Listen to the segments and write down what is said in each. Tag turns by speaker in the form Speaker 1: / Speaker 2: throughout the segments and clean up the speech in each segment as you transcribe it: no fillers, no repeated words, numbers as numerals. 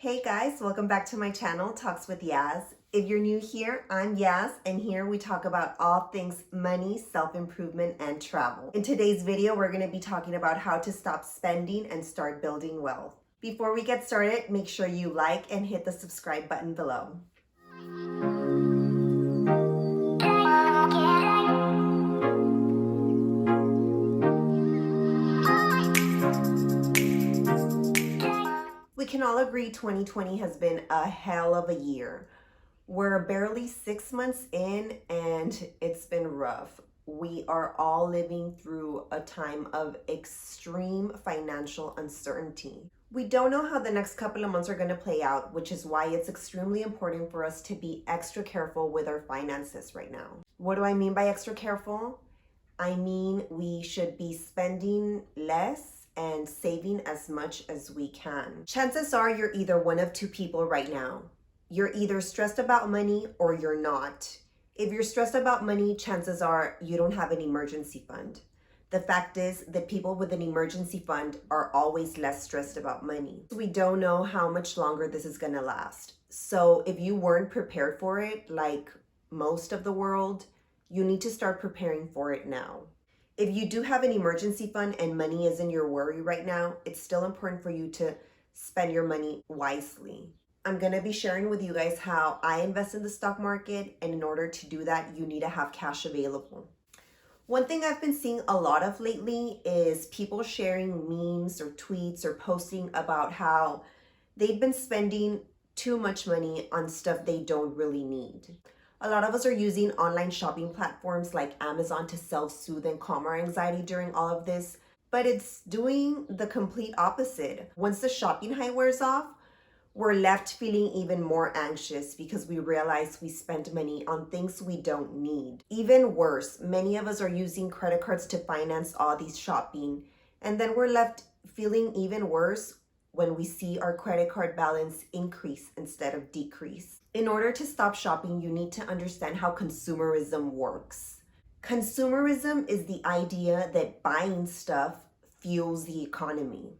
Speaker 1: Hey guys, welcome back to my channel, Talks with Yaz. If you're new here, I'm Yaz, and here we talk about all things money, self-improvement, and travel. In today's video, we're going to be talking about how to stop spending and start building wealth. Before we get started, make sure you like and hit the subscribe button below. We can all agree 2020 has been a hell of a year. We're barely 6 months in and it's been rough. We are all living through a time of extreme financial uncertainty. We don't know how the next couple of months are going to play out, which is why it's extremely important for us to be extra careful with our finances right now. What do I mean by extra careful? I mean we should be spending less and saving as much as we can. Chances are you're either one of two people right now. You're either stressed about money or you're not. If you're stressed about money, chances are you don't have an emergency fund. The fact is that people with an emergency fund are always less stressed about money. We don't know how much longer this is gonna last. So if you weren't prepared for it, like most of the world, you need to start preparing for it now. If you do have an emergency fund and money isn't your worry right now, it's still important for you to spend your money wisely. I'm going to be sharing with you guys how I invest in the stock market, and in order to do that, you need to have cash available. One thing I've been seeing a lot of lately is people sharing memes or tweets or posting about how they've been spending too much money on stuff they don't really need. A lot of us are using online shopping platforms like Amazon to self-soothe and calm our anxiety during all of this, but it's doing the complete opposite. Once the shopping high wears off, we're left feeling even more anxious because we realize we spent money on things we don't need. Even worse, many of us are using credit cards to finance all these shopping, and then we're left feeling even worse when we see our credit card balance increase instead of decrease. In order to stop shopping, you need to understand how consumerism works. Consumerism is the idea that buying stuff fuels the economy.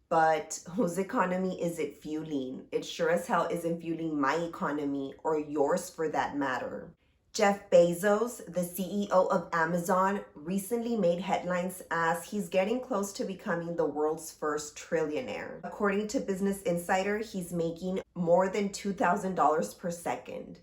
Speaker 1: But whose economy is it fueling? It sure as hell isn't fueling my economy or yours for that matter. Jeff Bezos, the CEO of Amazon, recently made headlines as he's getting close to becoming the world's first trillionaire. According to Business Insider, he's making more than $2,000 per second.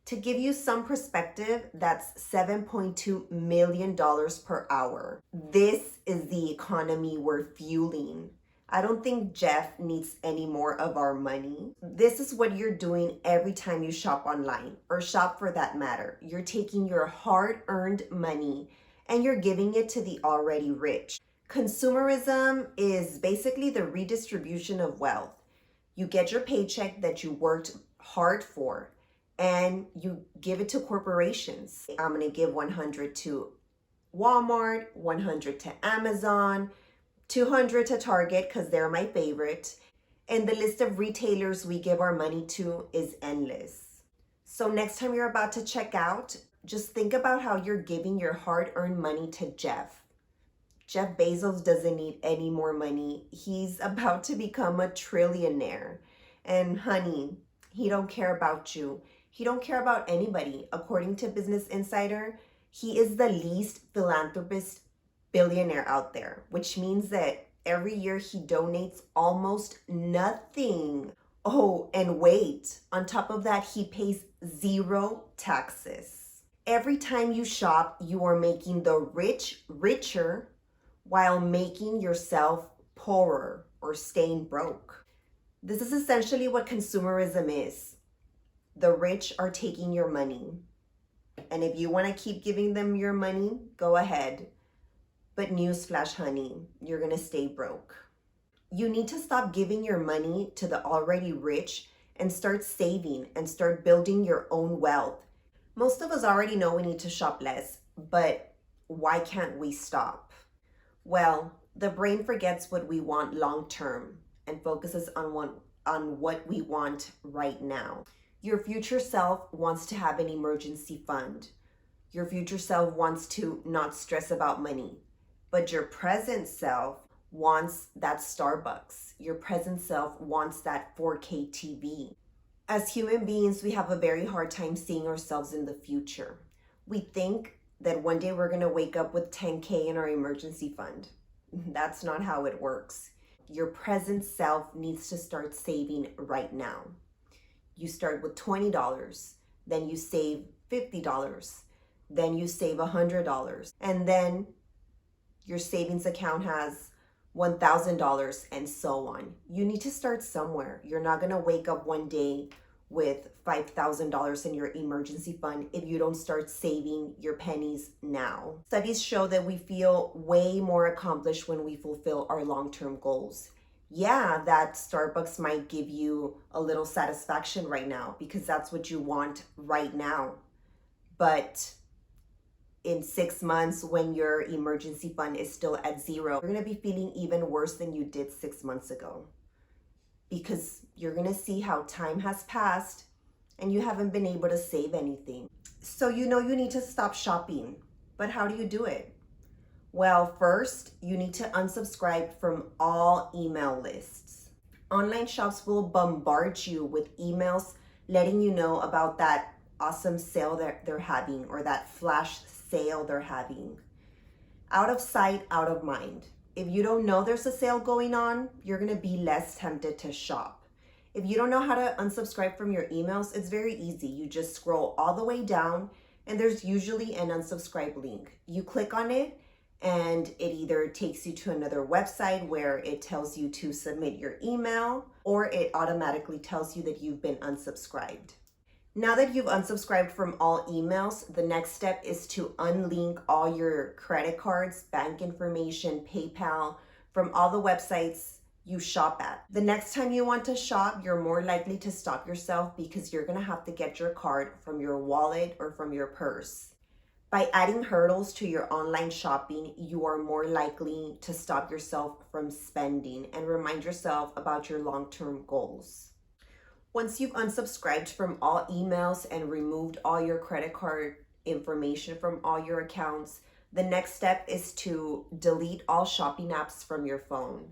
Speaker 1: To give you some perspective, that's $7.2 million per hour. This is the economy we're fueling. I don't think Jeff needs any more of our money. This is what you're doing every time you shop online, or shop for that matter. You're taking your hard-earned money and you're giving it to the already rich. Consumerism is basically the redistribution of wealth. You get your paycheck that you worked hard for and you give it to corporations. I'm gonna give 100 to Walmart, 100 to Amazon, 200 to Target because they're my favorite, and the list of retailers we give our money to is endless. So next time you're about to check out, just think about how you're giving your hard-earned money to Jeff. Jeff Bezos doesn't need any more money. He's about to become a trillionaire. And honey, he don't care about you. He don't care about anybody. According to Business Insider, he is the least philanthropist billionaire out there, which means that every year he donates almost nothing. Oh, and wait, on top of that, he pays zero taxes. Every time you shop, you are making the rich richer while making yourself poorer or staying broke. This is essentially what consumerism is. The rich are taking your money. And if you want to keep giving them your money, go ahead. But newsflash, honey, you're gonna stay broke. You need to stop giving your money to the already rich and start saving and start building your own wealth. Most of us already know we need to shop less, but why can't we stop? Well, the brain forgets what we want long term and focuses on what we want right now. Your future self wants to have an emergency fund. Your future self wants to not stress about money. But your present self wants that Starbucks. Your present self wants that 4K TV. As human beings, we have a very hard time seeing ourselves in the future. We think that one day we're going to wake up with 10K in our emergency fund. That's not how it works. Your present self needs to start saving right now. You start with $20, then you save $50, then you save $100, and then your savings account has $1,000 and so on. You need to start somewhere. You're not going to wake up one day with $5,000 in your emergency fund if you don't start saving your pennies now. Studies show that we feel way more accomplished when we fulfill our long-term goals. Yeah, that Starbucks might give you a little satisfaction right now because that's what you want right now. But in 6 months, when your emergency fund is still at zero, you're going to be feeling even worse than you did 6 months ago, because you're going to see how time has passed and you haven't been able to save anything. So you know you need to stop shopping. But how do you do it? Well, first, you need to unsubscribe from all email lists. Online shops will bombard you with emails letting you know about that awesome sale that they're having or that flash sale they're having. Out of sight, out of mind. If you don't know there's a sale going on, you're going to be less tempted to shop. If you don't know how to unsubscribe from your emails, it's very easy. You just scroll all the way down and there's usually an unsubscribe link. You click on it and it either takes you to another website where it tells you to submit your email, or it automatically tells you that you've been unsubscribed. Now that you've unsubscribed from all emails, the next step is to unlink all your credit cards, bank information, PayPal from all the websites you shop at. The next time you want to shop, you're more likely to stop yourself because you're going to have to get your card from your wallet or from your purse. By adding hurdles to your online shopping, you are more likely to stop yourself from spending and remind yourself about your long-term goals. Once you've unsubscribed from all emails and removed all your credit card information from all your accounts, the next step is to delete all shopping apps from your phone.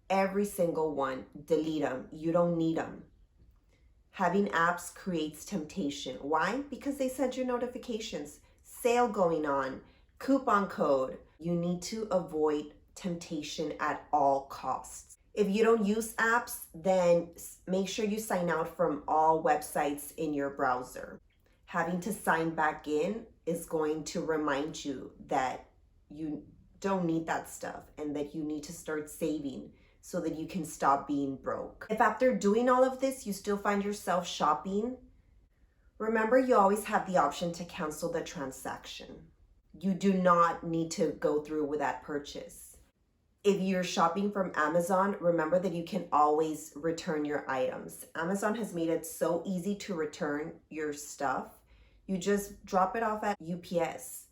Speaker 1: Every single one, delete them. You don't need them. Having apps creates temptation. Why? Because they send you notifications. Sale going on, coupon code. You need to avoid temptation at all costs. If you don't use apps, then make sure you sign out from all websites in your browser. Having to sign back in is going to remind you that you don't need that stuff and that you need to start saving so that you can stop being broke. If after doing all of this, you still find yourself shopping, remember you always have the option to cancel the transaction. You do not need to go through with that purchase. If you're shopping from Amazon, remember that you can always return your items. Amazon has made it so easy to return your stuff. You just drop it off at UPS.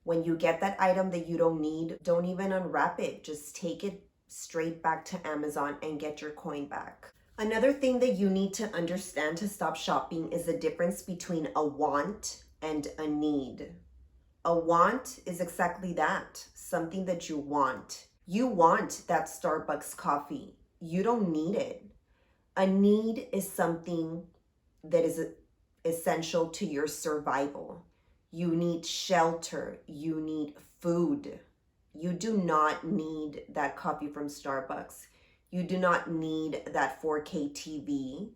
Speaker 1: When you get that item that you don't need, don't even unwrap it. Just take it straight back to Amazon and get your coin back. Another thing that you need to understand to stop shopping is the difference between a want and a need. A want is exactly that, something that you want. You want that Starbucks coffee. You don't need it. A need is something that is essential to your survival. You need shelter. You need food. You do not need that coffee from Starbucks. You do not need that 4K TV.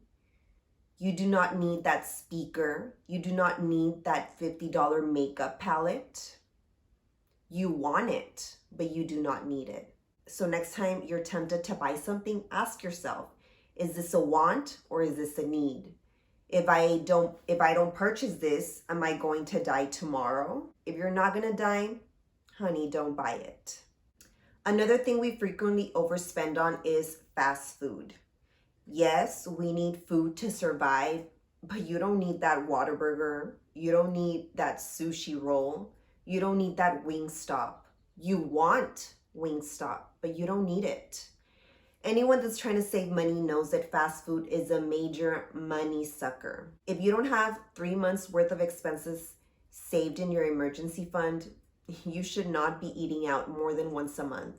Speaker 1: You do not need that speaker. You do not need that $50 makeup palette. You want it, but you do not need it. So next time you're tempted to buy something, ask yourself, is this a want or is this a need? If I don't purchase this, am I going to die tomorrow? If you're not going to die, honey, don't buy it. Another thing we frequently overspend on is fast food. Yes, we need food to survive, but you don't need that Whataburger. You don't need that sushi roll. You don't need that Wingstop. You want Wingstop, but you don't need it. Anyone that's trying to save money knows that fast food is a major money sucker. If you don't have 3 months worth of expenses saved in your emergency fund, you should not be eating out more than once a month.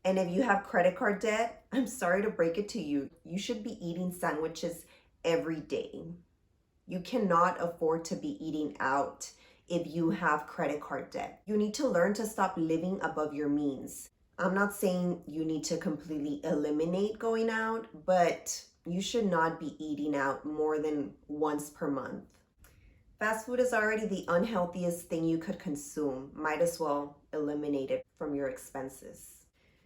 Speaker 1: And if you have credit card debt, I'm sorry to break it to you, you should be eating sandwiches every day. You cannot afford to be eating out if you have credit card debt. You need to learn to stop living above your means. I'm not saying you need to completely eliminate going out, but you should not be eating out more than once per month. Fast food is already the unhealthiest thing you could consume. Might as well eliminate it from your expenses.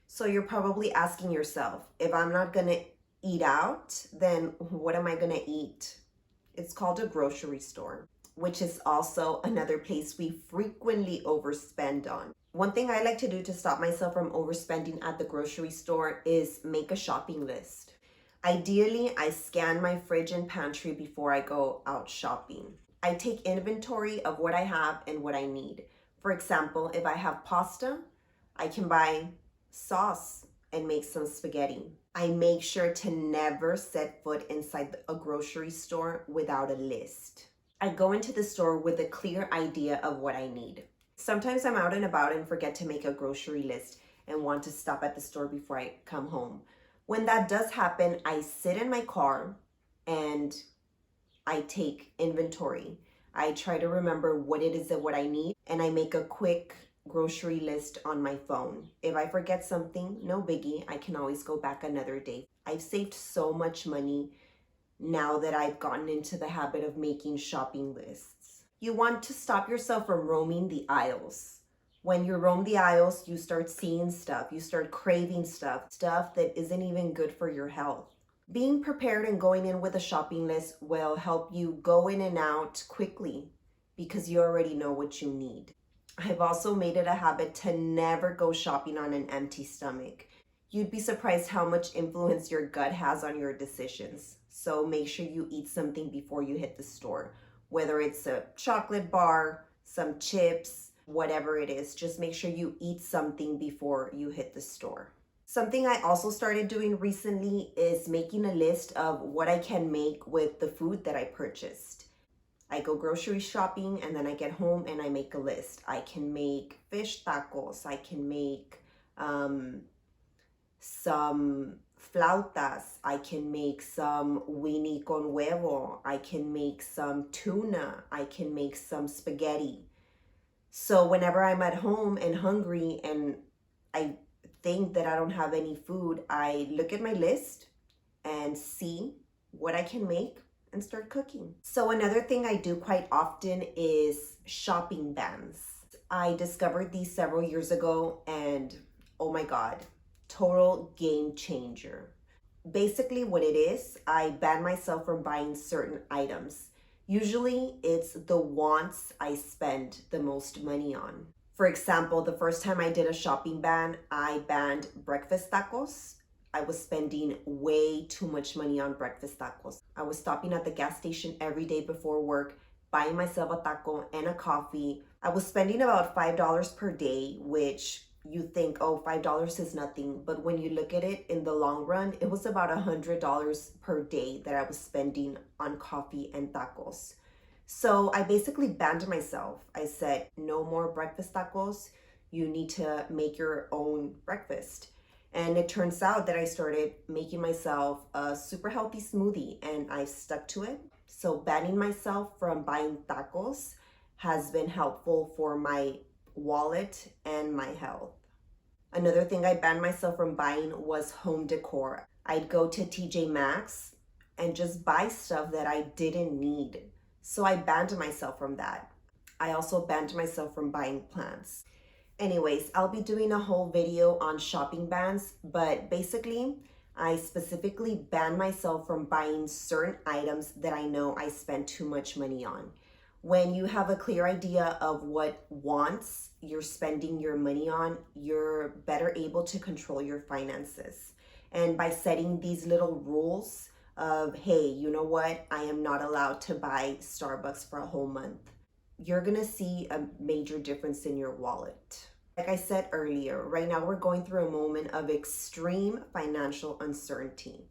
Speaker 1: So you're probably asking yourself, if I'm not gonna eat out, then what am I gonna eat? It's called a grocery store, which is also another place we frequently overspend on. One thing I like to do to stop myself from overspending at the grocery store is make a shopping list. Ideally, I scan my fridge and pantry before I go out shopping. I take inventory of what I have and what I need. For example, if I have pasta, I can buy sauce and make some spaghetti. I make sure to never set foot inside a grocery store without a list. I go into the store with a clear idea of what I need. Sometimes I'm out and about and forget to make a grocery list and want to stop at the store before I come home. When that does happen, I sit in my car and I take inventory. I try to remember what it is that what I need, and I make a quick grocery list on my phone. If I forget something, no biggie, I can always go back another day. I've saved so much money now that I've gotten into the habit of making shopping lists. You want to stop yourself from roaming the aisles. When you roam the aisles, you start seeing stuff, you start craving stuff that isn't even good for your health. Being prepared and going in with a shopping list will help you go in and out quickly because you already know what you need. I've also made it a habit to never go shopping on an empty stomach. You'd be surprised how much influence your gut has on your decisions. So make sure you eat something before you hit the store. Whether it's a chocolate bar, some chips, whatever it is, just make sure you eat something before you hit the store. Something I also started doing recently is making a list of what I can make with the food that I purchased. I go grocery shopping and then I get home and I make a list. I can make fish tacos. I can make some flautas. I can make some weenie con huevo. I can make some tuna. I can make some spaghetti. So whenever I'm at home and hungry and I think that I don't have any food, I look at my list and see what I can make and start cooking. So another thing I do quite often is shopping bans. I discovered these several years ago and oh my God, total game changer. Basically what it is, I ban myself from buying certain items. Usually it's the wants I spend the most money on. For example, the first time I did a shopping ban, I banned breakfast tacos. I was spending way too much money on breakfast tacos. I was stopping at the gas station every day before work, buying myself a taco and a coffee. I was spending about $5 per day, which you think, oh, $5 is nothing. But when you look at it in the long run, it was about $100 per day that I was spending on coffee and tacos. So I basically banned myself. I said, no more breakfast tacos. You need to make your own breakfast. And it turns out that I started making myself a super healthy smoothie and I stuck to it. So banning myself from buying tacos has been helpful for my wallet and my health. Another thing I banned myself from buying was home decor. I'd go to TJ Maxx and just buy stuff that I didn't need. So I banned myself from that. I also banned myself from buying plants. Anyways, I'll be doing a whole video on shopping bans, but basically, I specifically ban myself from buying certain items that I know I spend too much money on. When you have a clear idea of what wants you're spending your money on, you're better able to control your finances. And by setting these little rules of, hey, you know what, I am not allowed to buy Starbucks for a whole month, you're gonna see a major difference in your wallet. Like I said earlier, right now we're going through a moment of extreme financial uncertainty.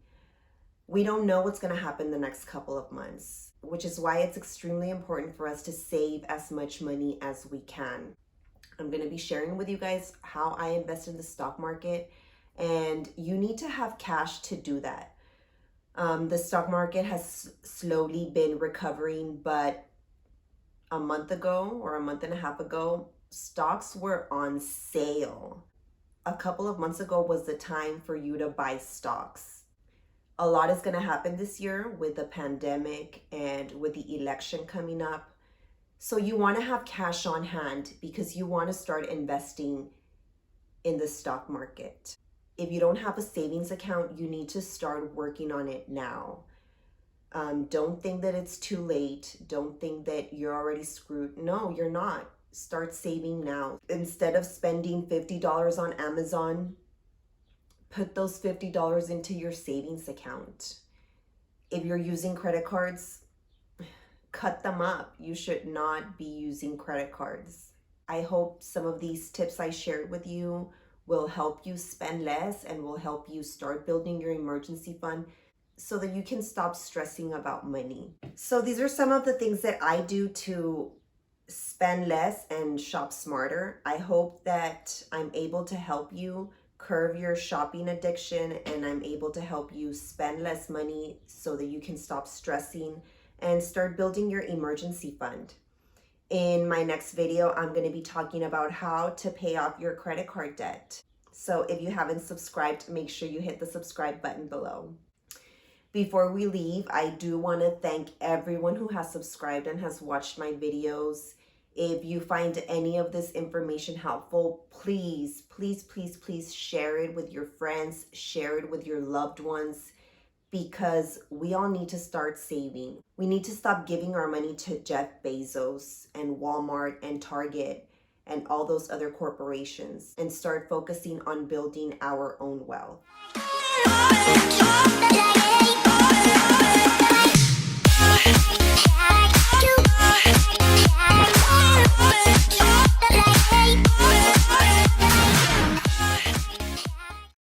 Speaker 1: We don't know what's gonna happen the next couple of months, which is why it's extremely important for us to save as much money as we can. I'm gonna be sharing with you guys how I invest in the stock market and you need to have cash to do that. The stock market has slowly been recovering, but a month ago or a month and a half ago, stocks were on sale. A couple of months ago was the time for you to buy stocks. A lot is going to happen this year with the pandemic and with the election coming up. So you want to have cash on hand because you want to start investing in the stock market. If you don't have a savings account, you need to start working on it now. Don't think that it's too late. Don't think that you're already screwed. No, you're not. Start saving now. Instead of spending $50 on Amazon, put those $50 into your savings account. If you're using credit cards, cut them up. You should not be using credit cards. I hope some of these tips I shared with you will help you spend less and will help you start building your emergency fund so that you can stop stressing about money. So these are some of the things that I do to spend less and shop smarter. I hope that I'm able to help you curb your shopping addiction, and I'm able to help you spend less money so that you can stop stressing and start building your emergency fund. In my next video, I'm going to be talking about how to pay off your credit card debt. So if you haven't subscribed, make sure you hit the subscribe button below. Before we leave, I do want to thank everyone who has subscribed and has watched my videos. If you find any of this information helpful, please, please, please, please share it with your friends, share it with your loved ones, because we all need to start saving. We need to stop giving our money to Jeff Bezos and Walmart and Target and all those other corporations and start focusing on building our own wealth.